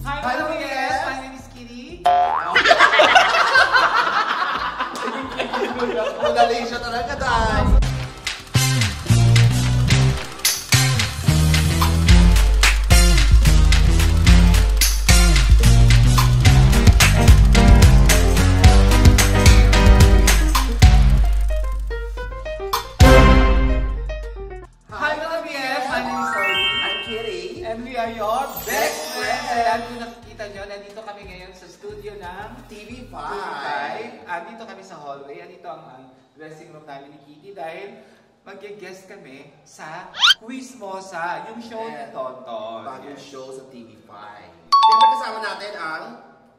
Hello, yes. My name is Kitty. Magaling siya talaga, guys. And we are your best friends. Ayan, kung nakikita nyo, nandito kami ngayon sa studio ng TV5. Dito kami sa hallway. Dito ang dressing room namin ni Kitty dahil mag-guest kami sa Quizmosa, yung show ni Tonton. Bagong show sa TV5. Siyempre kasama natin ang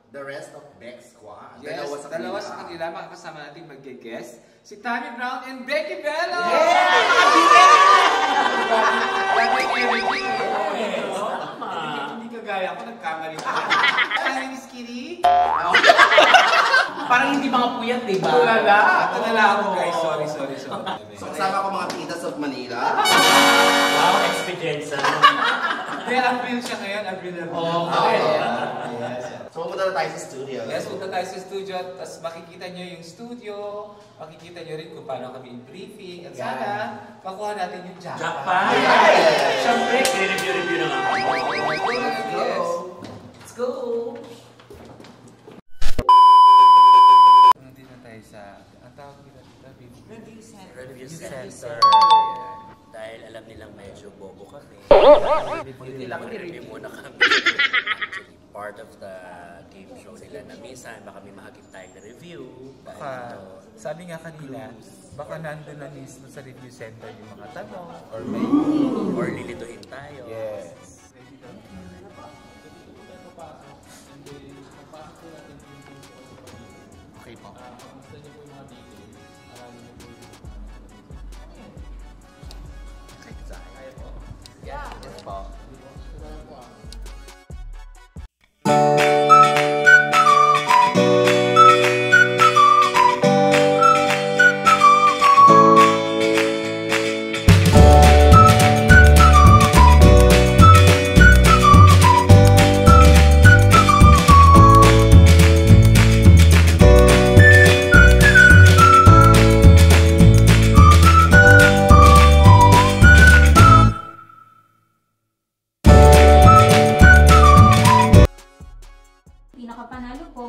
the rest of Bex Squad. Yes, dalawa sa kanila. Makakasama natin mag-guest. Si Tammy Brown and Becky Bello! Hindi kagaya ako, nagkamali ko. My name is Kitty. Parang hindi mga puyat, diba? Tulala ako guys. Sorry. So kasama ko mga titas of Manila. Wow, experience. Kaya April siya ngayon, April. Yes. So pumunta na tayo sa studio. Yes, punta tayo sa studio at makikita nyo yung studio, makikita nyo rin kung paano kami i-briefing at sana makuha natin yung jackpot. Siyempre, review na nga. Let's go! Nandito na tayo sa, ang tawag nila dito, Review Center. Dahil alam nilang medyo bobo kami. Review muna kami. Actually, part of the game show nila na minsan baka may mahagip tayong na-review. Baka, sabi nga kanila, baka nandun na mismo sa review center yung mga tanong Or lilituhin tayo. Yes. Okay po. Yes po. Pinakapanalo po,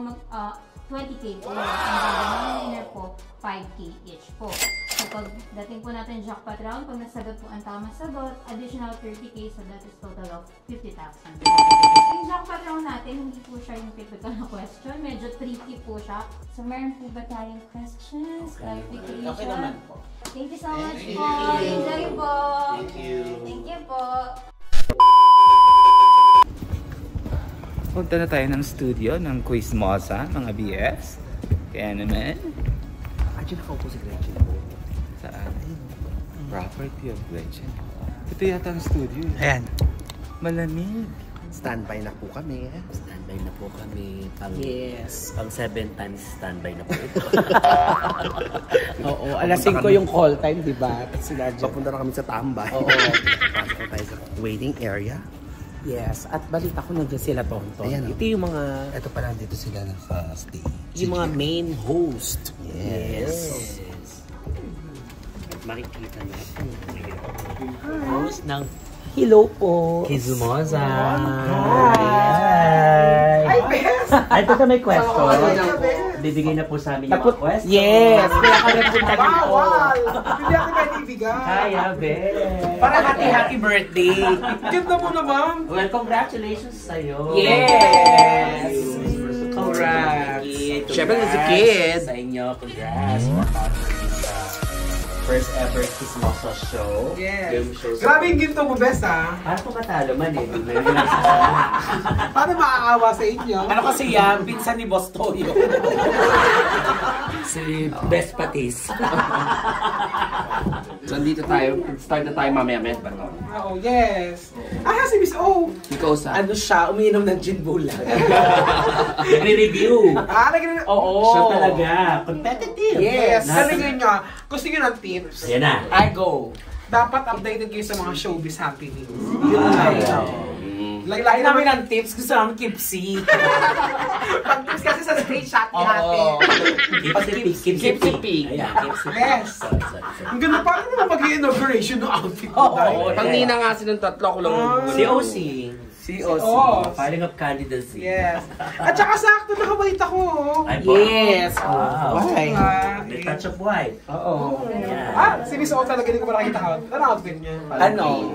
20K po. Ang winner po, 5K each po. So pag dating po natin jackpot round, pag nasagot po ang tamang sagot, additional 30K, so that is total of 50,000. Yung jackpot round natin, hindi po siya yung typical na question. Medyo tricky po siya. So meron po ba tayong questions? Clarification? Okay naman po. Thank you so much po. Enjoy po. Thank you. Thank you po. Punta na tayo ng studio ng Quizmosa, mga BFs. Kaya naman, Actually, nakaupo si Gretchen. saan? Property of Gretchen. Ito yata ang studio. Ayan. Malamig. Standby na po kami. Standby na po kami. Pang 7 times standby na po ito. Oo, alas 5 yung call time, di ba? Papunta na kami sa tambay. Oo. Pasok na tayo sa waiting area. Yes, at balita ko nandiyan sila Tonton. Ayan, Ito yung mga Ito pa lang dito sila sa stage. yung mga main host. Yes. Makikita niyo. Host ng Hello po. Quizmosa. Hi. Ay, ito may question. Bibigay na po sa amin yung mga question. Yes, kaya kami punta dito. Hindi ako nanibigay. Kaya, be. Para happy birthday. Ganda mo naman. Well, congratulations sa'yo. Yes. Congrats. Siyempre, as a kid. Sa inyo, congrats. First ever Quizmosa show. Yes. Game show. Grabe yung ginto mo, best ha. Para po katalo man eh. Paano maaawa sa inyo? Ano kasi yan? Pinsan ni Boss Toyo. Si Best Patis. So, dito tayo. Start na tayo mamaya, Med. Oh, yes. Si Miss O. Ikaw sa... Ano siya? Umiinom ng gin bulan. Re-review. Naging... Oo. Siya talaga. Competitive. Yes. Nasa- Saligyan nyo, gusto nyo ng tips? Ayan na. I go. Dapat updated kayo sa mga showbiz happenings. Ay, Lagi namin ang tips, gusto namin kipsi. Pag-tips kasi sa stage shot natin. Kipsi pig. Yes. Ang ganda pa rin naman mag-inauguration ng outfit mo. Pag nina nga silang tatlo, ako lang yung Si OC. Si OC. Filing of candidacy. Yes. At saka sakto nakabait ako. Ay, Yes. Wow. Why? May touch of white. Oo. Si Miss O talaga hindi ko pa nakita out. Ano outfit niya? Ano?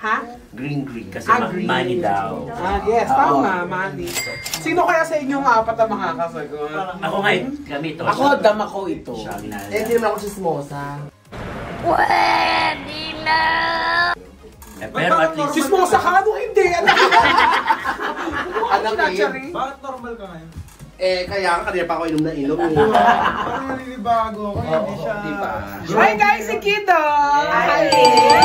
Ha? Green. Kasi Green. money daw. Yes, tama, Manny. Sino kaya sa inyong apat ang makakasagot? Ako nga, kami ito. Ako, dama ko ito. Siya ang inaalala. Hindi naman ako chismosa. Pero at least, Chismosa ka? Ano hindi? Ano Anak eh. Bakit normal ka ngayon? Kaya nga kanina pa ako inom na inom. Parang naninibago ako, hindi siya... Diba? Hi guys, si Kido! Hi!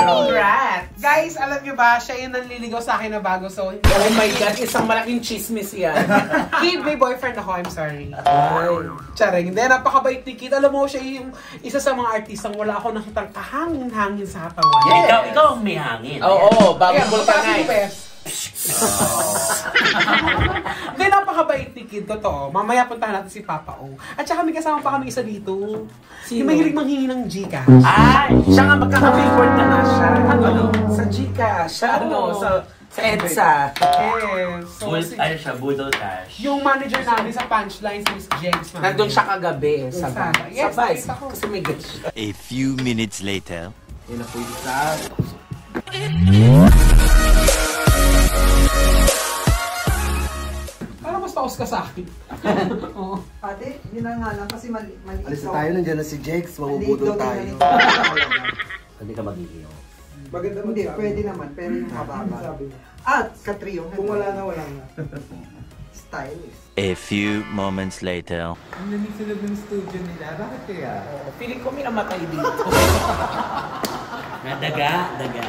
Congrats! Guys, alam niyo ba, siya yung nanliligaw sa akin na bago, so... Oh my God, isang malaking chismis yan. Kid, may boyfriend ako, I'm sorry. Charing, hindi, napakabait ni Kid. Alam mo, siya yung isa sa mga artistang wala ako nakitang kahangin-hangin sa katawan. ikaw ang may hangin. Oo, bagong Ayan, vulcanize. Hindi, napakabait ni Kid, totoo. Mamaya puntahan natin si Papa O. At saka may kasama pa kami isa dito. Sino? Yung mahilig manghingi ng Gcash. Ay! Siya nga magkaka-record na nga siya. Ano? Sa Gcash. Sa ano? Sa EDSA. Yes. So, Ano siya, Budol Cash. yung manager namin sa Punchlines, Miss James. Nandun siya kagabi. Sa Vice. Yes, Sa Vice. nakita ko. Kasi may guest siya. A few minutes later. Yun ako yung isa. Parang mas taos ka sa akin. Oo. Ate, yun na nga lang kasi mali Alis na tayo, nandiyan na si Jex. Mamubudol tayo. Hindi ka mag-iiyaw. Maganda hindi, pwede naman, pero yung mababa. At, katrio. Kung wala na, wala na. Stylish. A few moments later. Ang lamig sa loob ng studio nila. Bakit kaya? Feeling ko may namatay dito. Daga. Daga.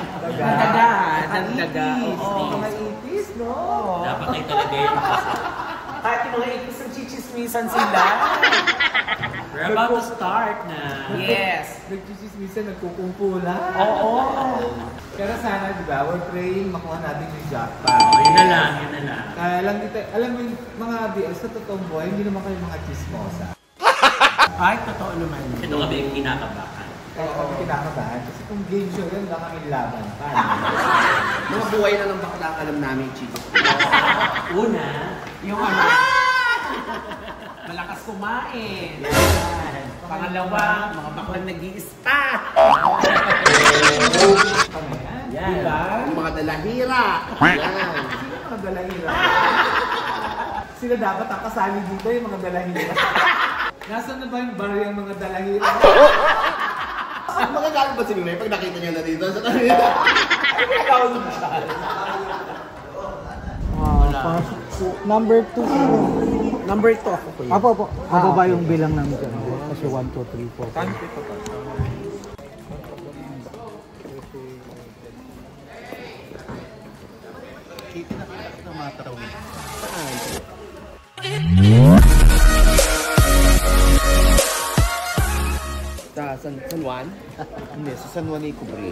Oo. Mga itis, no? Dapat ay talaga yun kasi. Kahit yung mga itis ng chichismisan sila. We're about to start na. Yes. Nagchismisan, nagkukumpulan. Oo. Pero sana, di ba, we're praying makuha natin yung jackpot. Yun na lang. Kaya lang dito, alam mo yung mga BL sa totoong buhay, hindi naman kayo mga chismosa. Ay, totoo naman. Ito kami yung kinakabakan. Kaya kami kinakabahan. Kasi kung game show yun, wala kami laban. Mga buhay na ng bakla, alam namin, Chico. Una, Yung ano. Malakas kumain. Pangalawa, mga baklang nag-i-spa. yan. Diba? Yung mga dalahira. Yan. Mga dalahira. Sila dapat ang kasali dito, yung mga dalahira. Nasaan na ba yung bar yung mga dalahira? Magagalit ba si Nunay pag nakita niya na dito sa kanila? Number 2. Number 2 ako po yun. Apo. Mababa yung bilang namin dyan. Kasi 1, 2, 3, 4. Sa San Juan? Hindi, sa San Juan ay Kubre.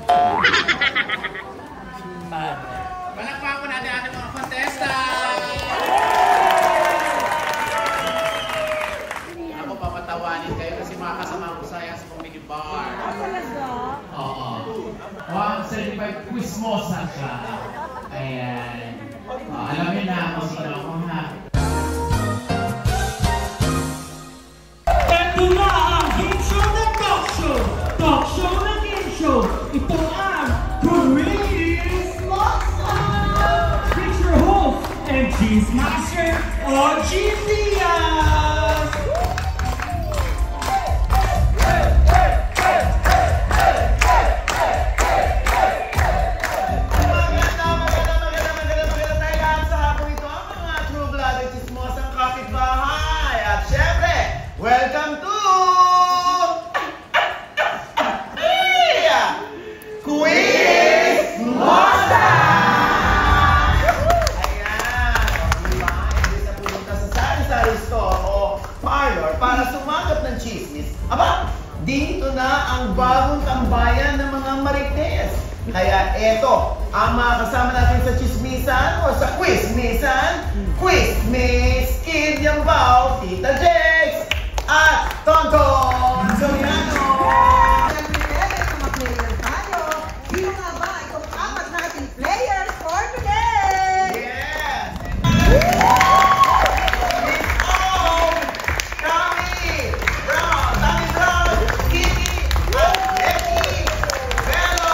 Palakpakan po natin ating mga contestant! Ako papatawanin kayo kasi makakasama ko saya sa comedy bar. Oo. Ang certified quizmosa siya. Ayan. Alam niyo na kung sino ako ha. Ito na ang game show na talk show! Talk show na game show! Ito ang Quizmosa! Feature your host and Cheese Master, OG Diaz! Welcome to Quizmosa! Ayan, pumunta sa sari-sari store o parlor para sumagot ng chismis. Aba, dito na ang bagong tambayan ng mga marites. Kaya eto, ang mga kasama natin sa chismisan o sa quizmisan. Quizmiss, Kid Yambao, Tita Jex, at Tonton Soriano. Sino nga ba itong apat nating players for today? Yes! Tommy Brown, Kitty, at Becky Bello.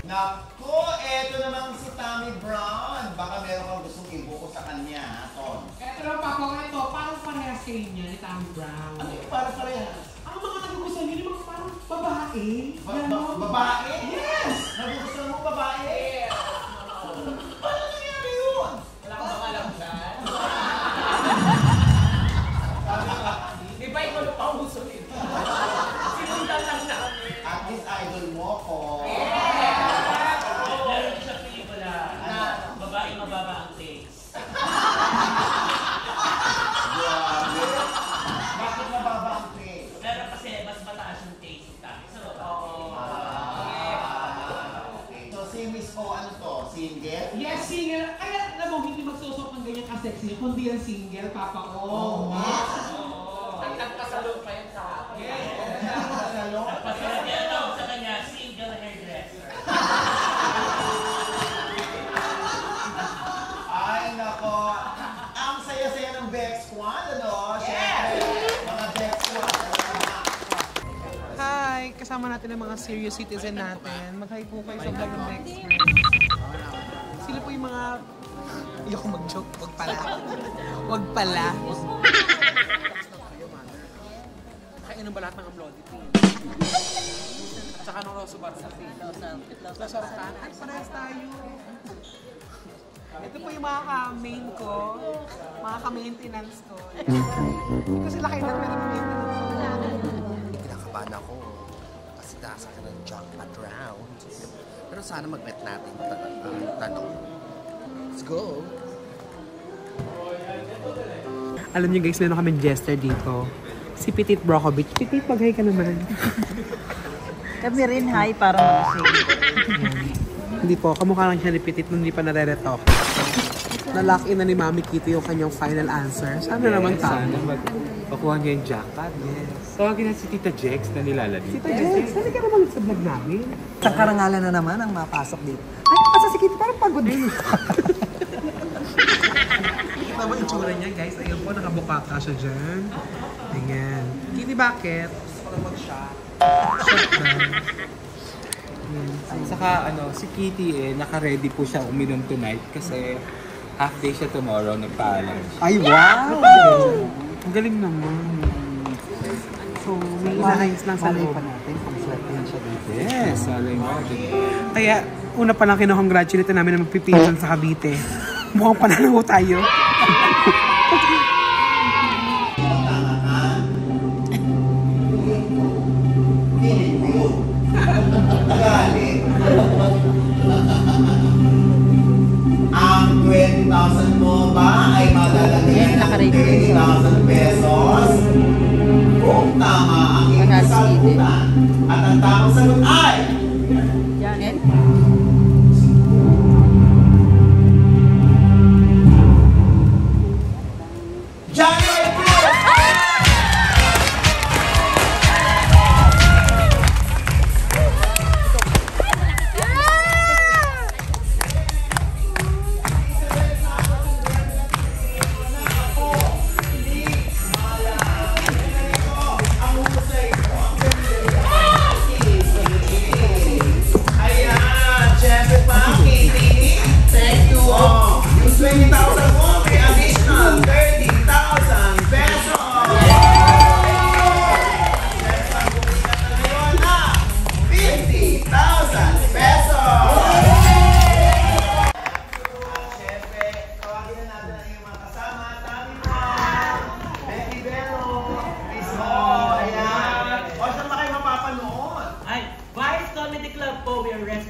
Naku, eto naman si Tommy Brown. Baka meron kang gustong ibuko sa kanya, ha, Ton? Eto lang, Papa, ito, parang parehas kayo niya ni Tommy Brown. Ano yung para parehas? Ang mga nagugustuhan niyo, yung mga parang babae. Ganon. Babae? Yes! Nagugustuhan mo babae? Paano nangyari yun? Wala kang baka alam dyan. Di ba ikaw na pauso nito? Sinundan lang namin. At least idol mo ko. Meron din siya pelikula na babae mababa ang taste. Grabe. Bakit mababa ang taste? Pero kasi mas mataas yung taste sa baba. Okay. So si Miss O, ano to? Single? Yes, single. Kaya alam mo, hindi magsusok ng ganyan ka-sexy, kundi ang single, Papa O. At nagpasalo pa yun sa akin. Yes. Nagpasalo? Nagpasalo niya daw sa kanya, single hairdresser. Ay, nako. Ang saya-saya ng Bex Squad, ano? Siyempre, mga Bex Squad. Hi! Kasama natin ang mga serious citizen natin. Mag-hi po kayo sa vlog ng Bex Friends. Sila po yung mga... Ayoko mag-joke. Wag pala. Wag pala. Kainom ba lahat ng amlodipine? At saka ng rosubarsatin. Lasartan. Ay, parehas tayo. Ito po yung mga ka-main ko. Mga ka-maintenance ko. Kasi laki na pwede maintenance ko. Kinakabahan ako kasi nasa ka ng jackpot round. Pero sana mag-bet natin tanong. Let's go! Alam niyo guys, meron kaming jester dito. Si Petit Brokovich. Petit, mag-hi ka naman. Kami rin, hi, para mag-sing. Hindi po, kamukha lang siya ni Petit nung hindi pa nare-retalk. Na-lock in na ni Mami Kitty yung kanyang final answer. Sana naman tama. Pakuha niya yung jackpot. Yes. Tawagin na si Tita Jex na nilalabit. Tita Jex, sali ka naman sa vlog namin. Sa karangalan na naman ang mapasok dito. Ay, kasi si Kitty parang pagod din. Tama yung tsura niya guys. Ayun po, nakabukaka siya dyan. Ayan. Kitty, bakit? Gusto ko na mag-shot. Shot na. Saka si Kitty naka-ready po siya uminom tonight kasi half day siya tomorrow, nagpaalam siya. Ay, wow! Ang galing naman. So, may inahayos lang sa loob. Malay pa natin kung swerte siya dito. Yes, alay mo. Kaya, una pa lang kinukongratulate namin na magpipinsan sa Cavite. Mukhang pananaw tayo. Ang 20,000 mo ba ay madadagdagan ng 30,000 pesos? Kung tama ang iyong kasagutan. At ang tamang sagot ay... January 1st! Ayan,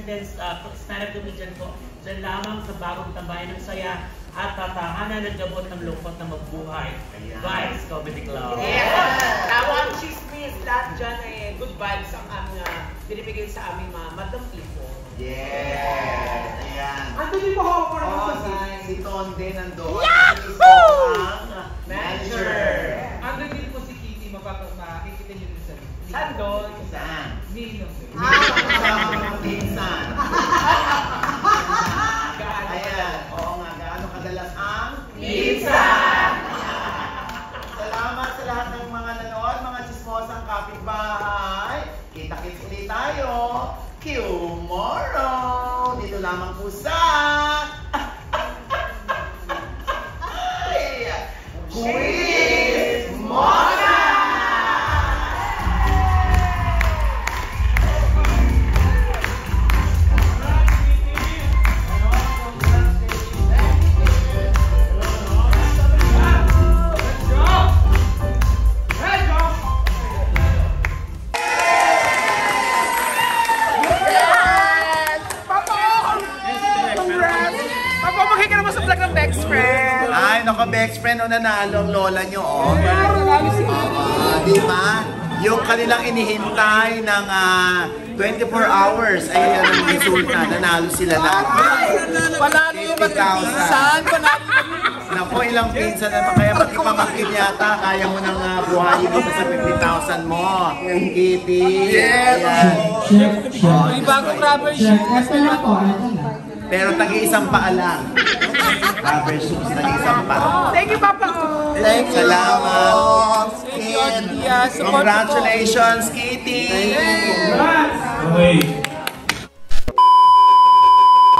then stand-up comedian po. Diyan lamang sa bagong tambayan ng saya at tatahanan ng gabot ng lungkot na magbuhay. Vibes Comedy Club. Yeah! Tawang chismis, lahat dyan ay good vibes ang aming binibigay sa aming mga madam people. Yes! Ayan. Ando din mo ako si Tonde nandun. Yahoo! Ang manager. Ando din po si Kitty, makikita niyo din sa video. Saan doon? Saan? Ninong. Kasama ng pinsan. Ayan. Oo nga, gaano kadalas ang pinsan. Salamat sa lahat ng mga nanood, mga chismosang kapitbahay. Kita-kits ulit tayo. Tomorrow. Dito lamang po sa Quiz Mona! Ay, naka best friend o nanalo ang lola nyo, oh. Di ba? Yung kanilang inihintay ng 24 hours ay yan ang resulta. Nanalo sila na. Panalo yung pinsan! Naku, ilang pinsan na kaya magkipamangkin yata. Kaya mo nang buhayin dito sa 50,000 mo. Kitty. Yes! May bagong rubber shoes. Pero tagi-isang paa lang. Rubber shoes, tagi-isang paa. Thank you, Papa! Thank you. Salamat. Congratulations, Kitty!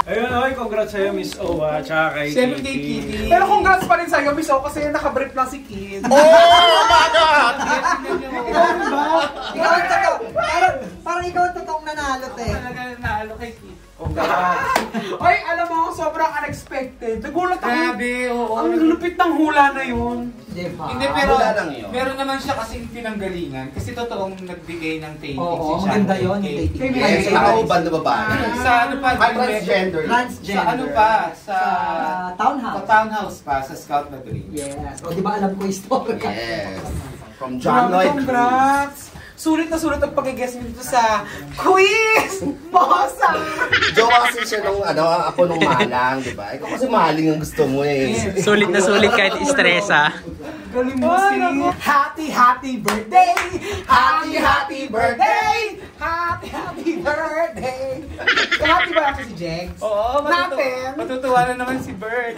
Ayun, okay, congrats sa'yo, Miss Owa, tsaka kay Siyempre kay Kitty. Pero congrats pa rin sa'yo, Miss Owa, kasi nakabrief lang si Kid. Oh my God! Ikaw ang totoo. Parang ikaw ang totoong nanalo, te. Talaga nanalo kay Kid. Oy, alam mo, sobrang unexpected. Nagulat ako. Grabe, oo. Ang lupit ng hula na yun. Hindi, pero meron naman siya kasing pinanggalingan. Kasi totoong nagbigay ng taping. Oo, maganda yun yung taping. Yes, tao ba na babae? Sa ano pa? Transgender. Sa ano pa? Sa townhouse. Sa townhouse pa, sa Scout Madrid. Yes. O, di ba alam ko yung story? Yes. From John Lloyd. Congrats! Sulit na sulit ang pag-guest dito sa Quiz Mosa! Jowa kasi siya nung ako nung malang, di ba? Ikaw kasi maling ang gusto mo eh. Sulit na sulit kahit istresa. Galing mo happy birthday! Happy birthday! Happy birthday! Happy ba ako si Jegs? Oo, natin! Matutuwa na naman si Bert.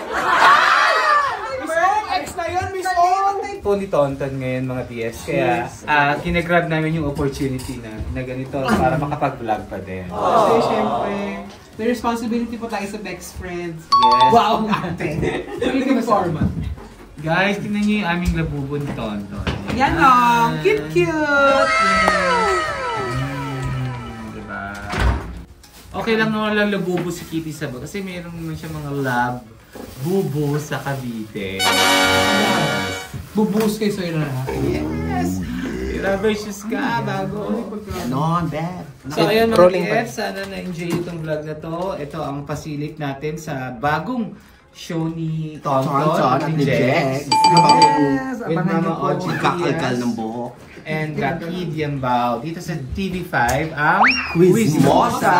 Miss O! Ex na yun, Miss O! Po ni Tonton ngayon mga DS. Kaya kinagrab namin yung opportunity na ganito para makapag-vlog pa din. Kasi syempre, may responsibility po tayo sa best friends. Yes. Wow! Hindi format. Guys, tingnan niyo yung aming labubo ni Tonton. Yan o! Cute! Diba? Okay lang naman lang labubo si Kitty sa bag kasi mayroon naman siya mga lab bubo sa Cavite. Bubus kayo sa'yo na lahat. Yes! Rubber shoes ka, bago. No, bad. So ayun mga kids, sana na-enjoy itong vlog na to. Ito ang pasilip natin sa bagong show ni Tonton at ni Jex. With Mama Ochi Kakalkal ng buhok. And Kid Yambao. Dito sa TV5 ang Quiz Mosa.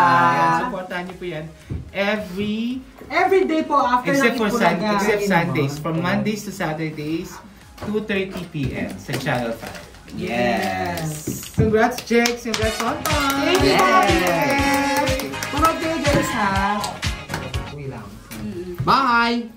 Supportahan niyo po yan. Every day po after except Sundays. From Mondays to Saturdays, 2:30 PM sa Channel 5. Yes! Congrats, Jex! Congrats, Tonton! Thank you, Manood kayo guys ha! Bye!